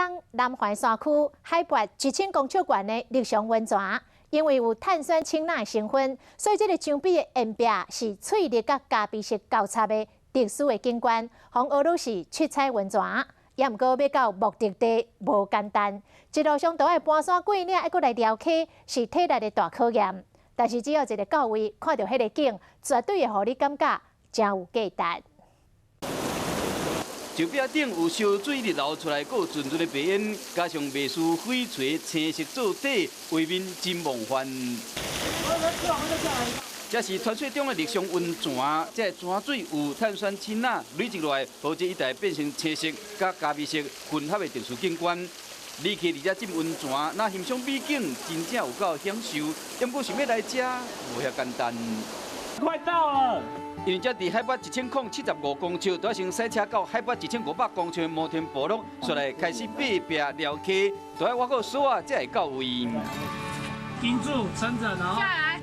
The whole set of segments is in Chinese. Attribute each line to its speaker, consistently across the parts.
Speaker 1: 港南环山区海拔1000公尺高的立松温泉，因为有碳酸氢钠成分，所以这个墙壁的岩壁是翠绿甲咖啡色交叉的特殊的景观，让俄罗斯七彩温泉。也毋过要到目的地无简单，一路上都要搬山过岭，还阁来撩溪，是体力的大考验。但是只要一个到位，看到迄个景，绝对会互你感觉真有价值。
Speaker 2: 墙壁顶有烧水日流出来，还有纯纯的白烟，加上袂输翡翠青色做底，画面真梦幻。这是传说中的立松温泉，这泉水有碳酸氢钠累积落来，导致一带变成青色甲咖啡色混合的特殊景观。你去伫遮浸温泉，那欣赏美景，真正有够享受。不过想要来遮，无遐简单。
Speaker 3: 快到了。
Speaker 2: 因为这伫海拔1075公尺，都要先驶车到海拔1500公尺的摩天部落，出来开始爬壁撩溪，都要挖个锁啊，才会到位。
Speaker 3: 盯住，撑着，然后
Speaker 4: 下来，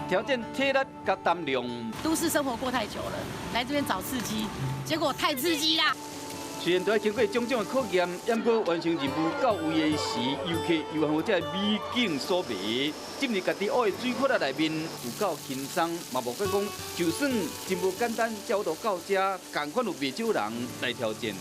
Speaker 2: 挑战体力甲胆量。
Speaker 4: 都市生活过太久了，来这边找刺激，结果太刺激啦。
Speaker 2: 虽然都要经过种种的考验，不过完成任务到位的时，游客又和这美景所迷，进入家己挖的水窟仔内面，有够轻松，嘛无怪讲，就算真无简单，走到到这，同款有不少人来挑战。